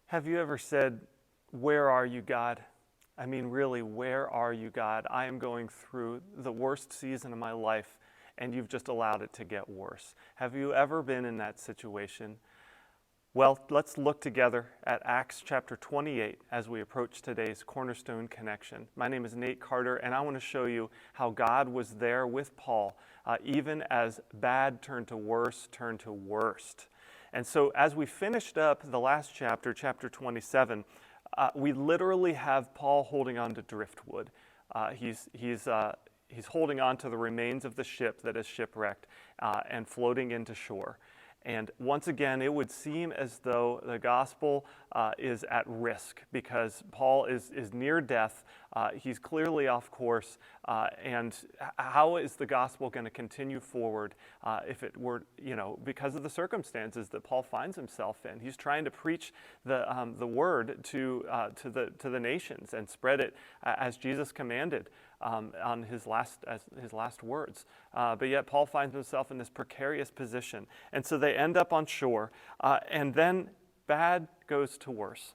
Have you ever said, "Where are you, God?" I mean, really, where are you, God? I am going through the worst season of my life, and you've just allowed it to get worse. Have you ever been in that situation? Well, let's look together at Acts chapter 28 as we approach today's Cornerstone connection. My name is Nate Carter, and I want to show you how God was there with Paul, even as bad turned to worse, turned to worst. And so as we finished up the last chapter, chapter 27, we literally have Paul holding on to driftwood. He's holding on to the remains of the ship that is shipwrecked and floating into shore. And once again, it would seem as though the gospel is at risk because Paul is near death. He's clearly off course. And how is the gospel going to continue forward if it were, because of the circumstances that Paul finds himself in? He's trying to preach the word to the nations and spread it as Jesus commanded on his last words. But yet Paul finds himself in this precarious position. And so they end up on shore. And then bad goes to worse.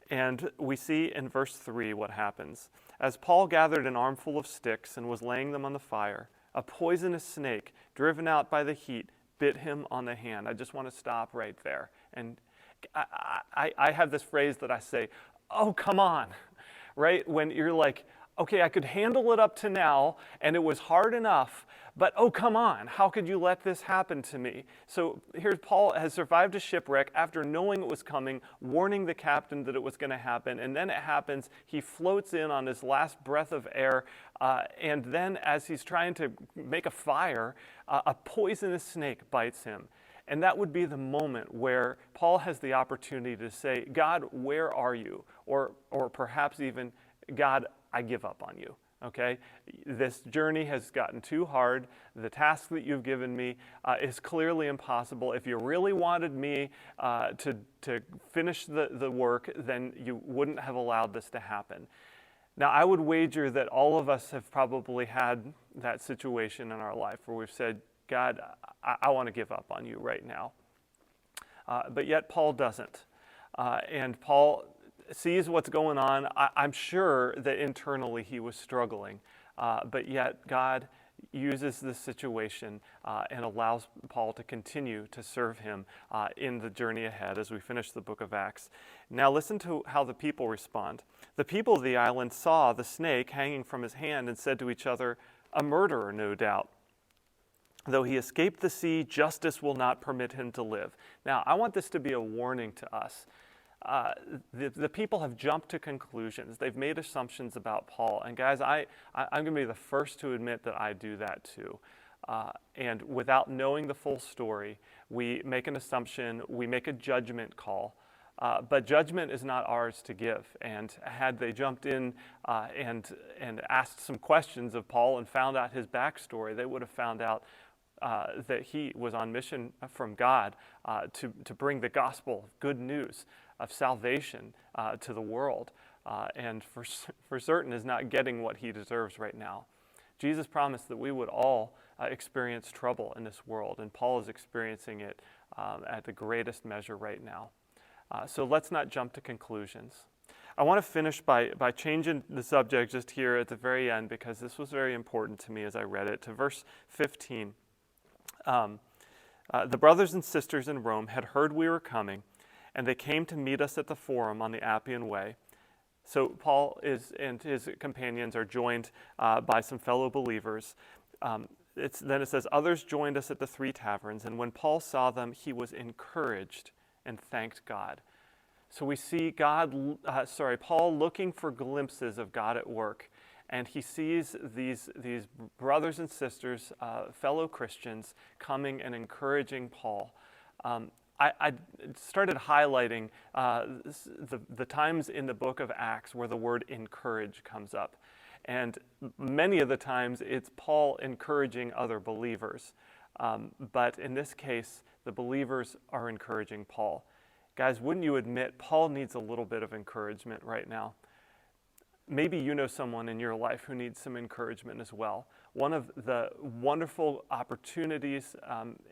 And we see in verse 3 what happens. As Paul gathered an armful of sticks and was laying them on the fire, a poisonous snake, driven out by the heat, bit him on the hand. I just want to stop right there. And I have this phrase that I say, "Oh, come on," right? When you're like, okay, I could handle it up to now, and it was hard enough, but oh, come on, how could you let this happen to me? So here's Paul has survived a shipwreck after knowing it was coming, warning the captain that it was going to happen, and then it happens. He floats in on his last breath of air, and then as he's trying to make a fire, a poisonous snake bites him. And that would be the moment where Paul has the opportunity to say, "God, where are you?" Or perhaps even, "God, I give up on you." Okay? This journey has gotten too hard. The task that you've given me is clearly impossible. If you really wanted me to finish the work, then you wouldn't have allowed this to happen. Now, I would wager that all of us have probably had that situation in our life where we've said, "God, I want to give up on you right now." But yet Paul doesn't. And Paul sees what's going on. I'm sure that internally he was struggling, but yet God uses this situation and allows Paul to continue to serve him in the journey ahead as we finish the book of Acts. Now listen to how the people respond. The people of the island saw the snake hanging from his hand and said to each other, "A murderer, no doubt. Though he escaped the sea, justice will not permit him to live." Now, I want this to be a warning to us. The people have jumped to conclusions. They've made assumptions about Paul. And guys, I'm going to be the first to admit that I do that too. And without knowing the full story, we make an assumption, we make a judgment call. But judgment is not ours to give. And had they jumped in and asked some questions of Paul and found out his backstory, they would have found out that he was on mission from God to bring the gospel, good news of salvation to the world, and for certain is not getting what he deserves right now. Jesus promised that we would all experience trouble in this world, and Paul is experiencing it at the greatest measure right now. So let's not jump to conclusions. I want to finish by changing the subject just here at the very end, because this was very important to me as I read it, to verse 15. The brothers and sisters in Rome had heard we were coming, and they came to meet us at the Forum on the Appian Way. So Paul and his companions are joined by some fellow believers. Then it says, others joined us at the 3 taverns, and when Paul saw them, he was encouraged and thanked God. So we see Paul looking for glimpses of God at work, and he sees these brothers and sisters, fellow Christians, coming and encouraging Paul. I started highlighting the times in the book of Acts where the word encourage comes up. And many of the times it's Paul encouraging other believers. But in this case, the believers are encouraging Paul. Guys, wouldn't you admit Paul needs a little bit of encouragement right now? Maybe you know someone in your life who needs some encouragement as well. One of the wonderful opportunities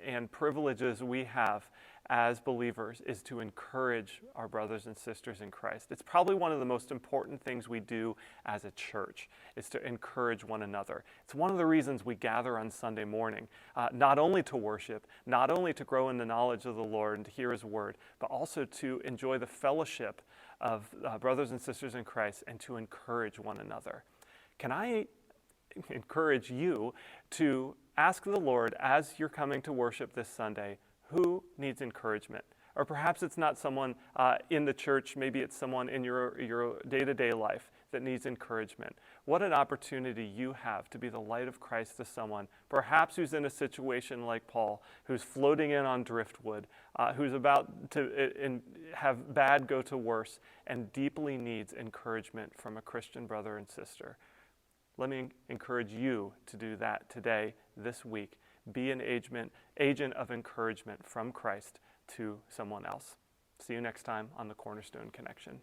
and privileges we have as believers is to encourage our brothers and sisters in Christ. It's probably one of the most important things we do as a church, is to encourage one another. It's one of the reasons we gather on Sunday morning, not only to worship, not only to grow in the knowledge of the Lord and to hear His word, but also to enjoy the fellowship of brothers and sisters in Christ and to encourage one another. Can I encourage you to ask the Lord, as you're coming to worship this Sunday, who needs encouragement? Or perhaps it's not someone in the church, maybe it's someone in your day-to-day life that needs encouragement. What an opportunity you have to be the light of Christ to someone, perhaps who's in a situation like Paul, who's floating in on driftwood, who's about to have bad go to worse, and deeply needs encouragement from a Christian brother and sister. Let me encourage you to do that today, this week. Be an agent of encouragement from Christ to someone else. See you next time on the Cornerstone Connection.